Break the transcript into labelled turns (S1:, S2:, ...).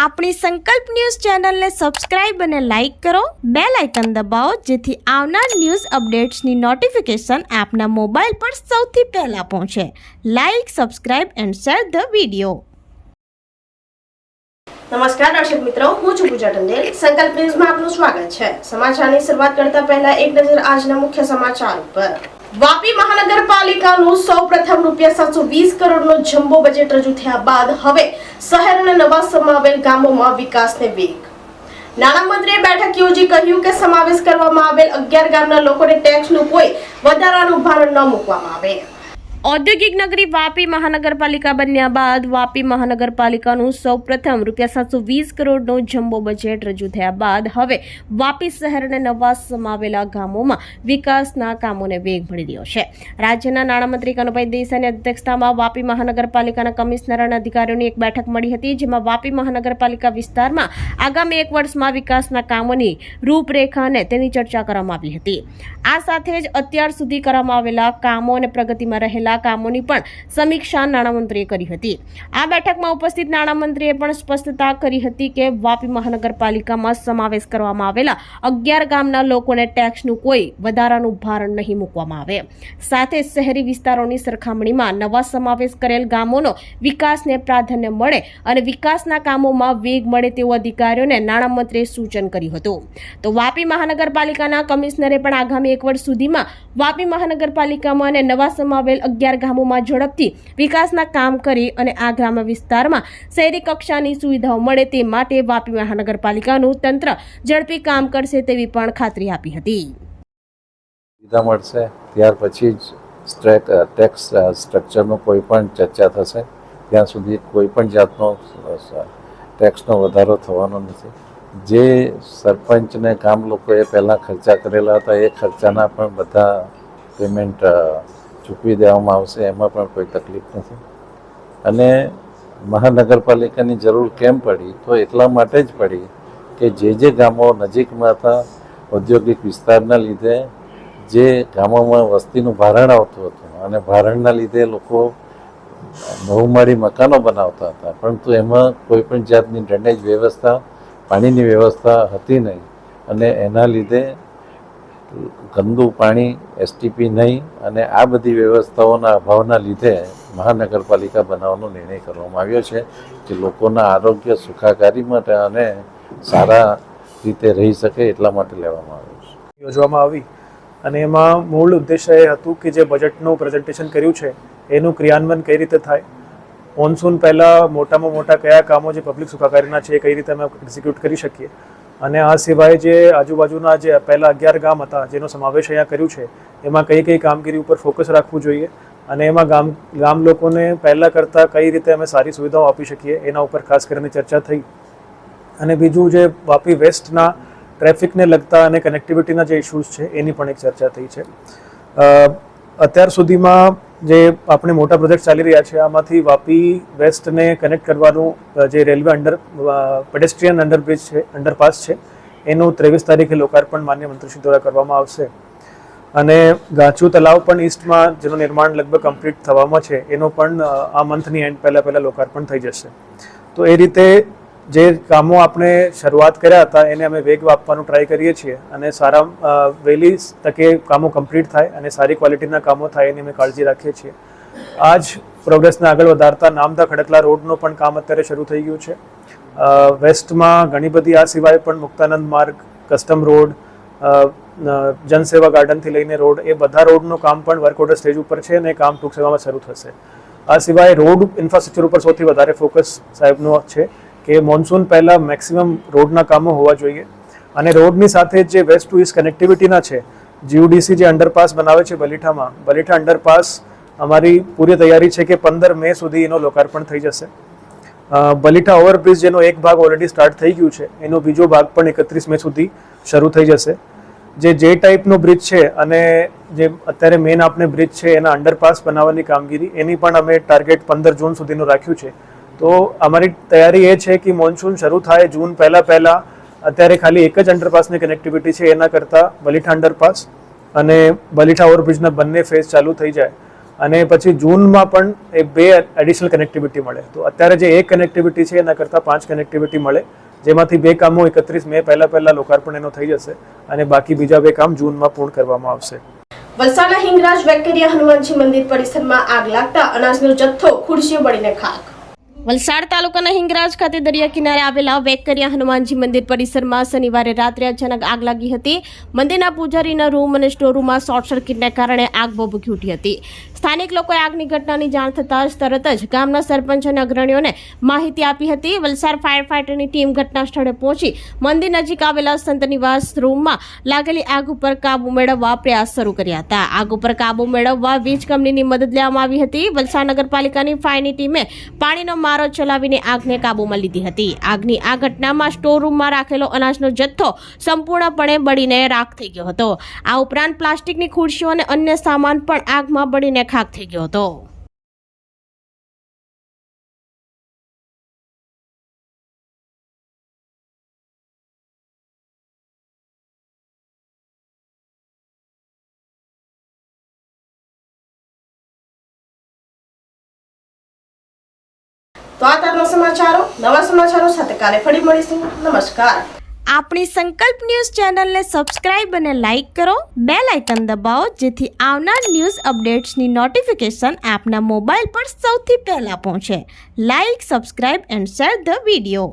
S1: આપણી સંકલ્પ ન્યૂઝ ચેનલને સબસ્ક્રાઇબ અને લાઇક કરો, બેલ આઇકન દબાવો જેથી આવનાર ન્યૂઝ અપડેટ્સની નોટિફિકેશન આપના મોબાઈલ પર સૌથી પહેલા પહોંચે. Like, subscribe and share the video.
S2: નમસ્કાર દર્શક મિત્રો, હું છું પૂજા ટંડેલ. સંકલ્પ ન્યૂઝમાં આપનું સ્વાગત છે. સમાચારની શરૂઆત કરતા પહેલા એક નજર આજના મુખ્ય સમાચાર પર. વાપી મહાનગરપાલિકાનું સૌપ્રથમ ₹720 કરોડનો જમ્બો બજેટ રજૂ થયા બાદ હવે શહેર અને નવા સમાવેલ ગામોમાં વિકાસને વેગ. નાણામંત્રીએ બેઠક યોજી કહ્યું કે સમાવેશ કરવામાં આવેલ 11 ગામના લોકોને ટેક્સનું કોઈ વધારાનું ભારણ ન મૂકવામાં આવે. ઔદ્યોગિક નગરી વાપી મહાનગરપાલિકા બન્યા બાદ વાપી મહાનગરપાલિકાનું સૌપ્રથમ ₹720 કરોડનો જમ્બો બજેટ રજૂ થયા બાદ હવે વાપી શહેર અને નવા સમાવેલા ગામોમાં વિકાસના કામોને વેગ મળી રહ્યો છે. રાજ્યના નાણામંત્રી કનુભાઈ દેસાઈની અધ્યક્ષતામાં વાપી મહાનગરપાલિકાના કમિશનર અને અધિકારીઓની એક બેઠક મળી હતી, જેમાં વાપી મહાનગરપાલિકા વિસ્તારમાં આગામી 1 વર્ષમાં વિકાસના કામોની રૂપરેખા અને તેની ચર્ચા કરવામાં આવી હતી. આ સાથે જ અત્યાર સુધી કરવામાં આવેલા કામો અને પ્રગતિમાં રહેલા કામોની પણ સમીક્ષા નાણામંત્રીએ કરી હતી. આ બેઠકમાં ઉપસ્થિત નાણામંત્રીએ પણ સ્પષ્ટતા કરી હતી કે વાપી મહાનગરપાલિકામાં સમાવેશ કરવામાં આવેલા 11 ગામના લોકોને ટેક્સનું કોઈ વધારાનું ભારણ નહીં મૂકવામાં આવે. સાથે શહેરી વિસ્તારોની સરખામણીમાં નવા સમાવેશ કરેલ ગામોનો વિકાસને પ્રાધાન્ય મળે અને વિકાસના કામોમાં વેગ મળે તેવું અધિકારીઓને નાણામંત્રીએ સૂચન કર્યું હતું. તો વાપી મહાનગરપાલિકાના કમિશનરે પણ આગામી 1 વર્ષ સુધીમાં વાપી મહાનગરપાલિકામાં અને નવા સમાવેલ 11 ગામોમાં ઝડપથી વિકાસના કામ કરી અને આ ગ્રામ્ય વિસ્તારમાં શહેરી કક્ષાની સુવિધાઓ મળે તે માટે વાપી મહાનગરપાલિકાનું તંત્ર ઝડપી કામ કરશે તેવી પણ ખાતરી આપી હતી.
S3: સુવિધા મળશે ત્યાર પછી જ ટેક્સ સ્ટ્રક્ચરનો કોઈ પણ ચર્ચા થશે. ત્યાં સુધી કોઈ પણ જાતનો ટેક્સનો વધારો થવાનો નથી. જે સરપંચને કામ લોકોએ પહેલાં ખર્ચા કરેલા હતા એ ખર્ચાના પણ બધા પેમેન્ટ ચૂકવી દેવામાં આવશે. એમાં પણ કોઈ તકલીફ નથી. અને મહાનગરપાલિકાની જરૂર કેમ પડી? તો એટલા માટે જ પડી કે જે ગામો નજીકમાં હતા, ઔદ્યોગિક વિસ્તારના લીધે જે ગામોમાં વસ્તીનું ભારણ આવતું હતું અને ભારણના લીધે લોકો બહુમાળી મકાનો બનાવતા હતા, પરંતુ એમાં કોઈ પણ જાતની ડ્રેનેજ વ્યવસ્થા, પાણીની વ્યવસ્થા હતી નહીં અને એના લીધે ગંદુ પાણી, એસટીપી નહીં અને આ બધી વ્યવસ્થાઓના અભાવના લીધે મહાનગરપાલિકા બનાવવાનો નિર્ણય કરવામાં આવ્યો છે, જે લોકોના આરોગ્ય સુખાકારી માટે અને સારા રીતે રહી શકે એટલા માટે લેવામાં આવ્યો છે.
S4: યોજવામાં આવી અને એમાં મૂળ ઉદ્દેશ્ય એ હતું કે જે બજેટનું પ્રેઝન્ટેશન કર્યું છે એનું ક્રિયાન્વયન કઈ રીતે થાય, મોન્સૂન પહેલાં મોટામાં મોટા કયા કામો જે પબ્લિક સુખાકારીના છે એ કઈ રીતે અમે એક્ઝિક્યુટ કરી શકીએ, અને આ સિવાય જે આજુબાજુના જે પહેલાં 11 ગામ હતા જેનો સમાવેશ અહીંયા કર્યું છે એમાં કઈ કઈ કામગીરી ઉપર ફોકસ રાખવું જોઈએ અને એમાં ગામ લોકોને પહેલાં કરતાં કઈ રીતે અમે સારી સુવિધાઓ આપી શકીએ એના ઉપર ખાસ કરીને ચર્ચા થઈ. અને બીજું જે વાપી વેસ્ટના ટ્રાફિકને લગતા અને કનેક્ટિવિટીના જે ઇશ્યુઝ છે એની પણ એક ચર્ચા થઈ છે. અત્યાર સુધીમાં જે આપણે મોટા પ્રોજેક્ટ ચાલી રહ્યા છે આમાંથી વાપી વેસ્ટને કનેક્ટ કરવાનું જે રેલવે પેડેસ્ટ્રીયન અંડરબ્રિજ છે, અંડરપાસ છે, એનું 23 તારીખે લોકાર્પણ માન્ય મંત્રીશ્રી દ્વારા કરવામાં આવશે. અને ગાચુ તલાવ પણ ઈસ્ટમાં જેનું નિર્માણ લગભગ કમ્પ્લીટ થવામાં છે એનો પણ આ મંથની એન્ડ પહેલાં લોકાર્પણ થઈ જશે. તો એ રીતે જે કામો આપણે શરૂઆત કર્યા હતા એને અમે વેગ આપવાનો ટ્રાય કરીએ છીએ અને સારા વહેલી તકે કામો કમ્પ્લીટ થાય અને સારી ક્વોલિટીના કામો થાય એની અમે કાળજી રાખીએ છીએ. આ જ પ્રોગ્રેસને આગળ વધારતા નામદા ખડકલા રોડનો પણ કામ અત્યારે શરૂ થઈ ગયું છે. વેસ્ટમાં ઘણી બધી આ સિવાય પણ મુક્તાનંદ માર્ગ, કસ્ટમ રોડ, જનસેવા ગાર્ડનથી લઈને રોડ, એ બધા રોડનું કામ પણ વર્ક ઓર્ડર સ્ટેજ ઉપર છે અને કામ ટૂંક સમયમાં શરૂ થશે. આ સિવાય રોડ ઇન્ફ્રાસ્ટ્રક્ચર ઉપર સૌથી વધારે ફોકસ સાહેબનો છે કે મોન્સૂન પહેલાં મેક્સિમમ રોડના કામો હોવા જોઈએ અને રોડની સાથે જે વેસ્ટ ટુ ઈસ્ટ કનેક્ટિવિટીના છે, જીયુડીસી જે અંડરપાસ બનાવે છે બલીઠામાં, બલીઠા અંડરપાસ અમારી પૂરી તૈયારી છે કે 15 મે સુધી એનો લોકાર્પણ થઈ જશે. બલીઠા ઓવરબ્રિજ જેનો એક ભાગ ઓલરેડી સ્ટાર્ટ થઈ ગયું છે એનો બીજો ભાગ પણ 31 મે સુધી શરૂ થઈ જશે. જે ટાઈપનો બ્રિજ છે અને જે અત્યારે મેઇન આપણે બ્રિજ છે એના અંડરપાસ બનાવવાની કામગીરી એની પણ અમે ટાર્ગેટ 15 જૂન સુધીનું રાખ્યું છે. તો અમારી તૈયારી એ છે કે મોન્સૂન શરૂ થાય જૂન પહેલાં અત્યારે ખાલી એક જ અંડરપાસની કનેક્ટિવિટી છે, એના કરતાં બલીઠા અંડરપાસ અને બલીઠા ઓવરબ્રિજના બંને ફેઝ ચાલુ થઈ જાય અને પછી જૂનમાં પણ એ 2 એડિશનલ કનેક્ટિવિટી મળે. તો અત્યારે જે એક કનેક્ટિવિટી છે એના કરતાં 5 કનેક્ટિવિટી મળે, જેમાંથી 2 કામો 31 મે પહેલા લોકાર્પણ એનો થઈ જશે અને બાકી બીજા 2 કામ જૂનમાં પૂર્ણ કરવામાં આવશે.
S2: વલસાડના હિંગરાજ વેકરિયા હનુમાનજી મંદિર પરિસરમાં આગ લાગતા અનાજનો જથ્થો ખુરશીઓ બળીને ખાખ. વલસાડ તાલુકાના હિંગરાજ ખાતે દરિયા કિનારે આવેલા વેકરિયા હનુમાનજી મંદિર પરિસરમાં શનિવારે રાત્રે અચાનક આગ લાગી હતી. મંદિરના પૂજારીના રૂમ અને સ્ટોરરૂમમાં શોર્ટ સર્કિટને કારણે આગ ભભૂકી ઉઠી હતી. સ્થાનિક લોકોએ આગની ઘટનાની જાણ થતાં જ તરત જ ગામના સરપંચ અને અગ્રણીઓને માહિતી આપી હતી. વલસાડ ફાયર ફાઇટરની ટીમ ઘટના સ્થળે પહોંચી મંદિર નજીક આવેલા સંત નિવાસ રૂમમાં લાગેલી આગ ઉપર કાબુ મેળવવા પ્રયાસ શરૂ કર્યા હતા. આગ ઉપર કાબુ મેળવવા વીજ કંપનીની મદદ લેવામાં આવી હતી. વલસાડ નગરપાલિકાની ફાયરની ટીમે પાણીનો મારો ચલાવીને આગને કાબૂમાં લીધી હતી. આગની આ ઘટનામાં સ્ટોર રૂમમાં રાખેલો અનાજનો જથ્થો સંપૂર્ણપણે બળીને રાખ થઈ ગયો હતો. આ ઉપરાંત પ્લાસ્ટિકની ખુરશીઓ અને અન્ય સામાન પણ આગમાં બળીને ખાખ થઈ ગયો હતો. તો આ તારના સમાચારો. નવા સમાચારો સાથે કાલે ફરી મળીશું. નમસ્કાર.
S1: આપણી સંકલ્પ ન્યૂઝ ચેનલને સબસ્ક્રાઇબ અને લાઇક કરો, બેલ આઇકન દબાવો જેથી આવનાર ન્યૂઝ અપડેટ્સની નોટિફિકેશન આપના મોબાઈલ પર સૌથી પહેલા પહોંચે. Like, subscribe and share the video.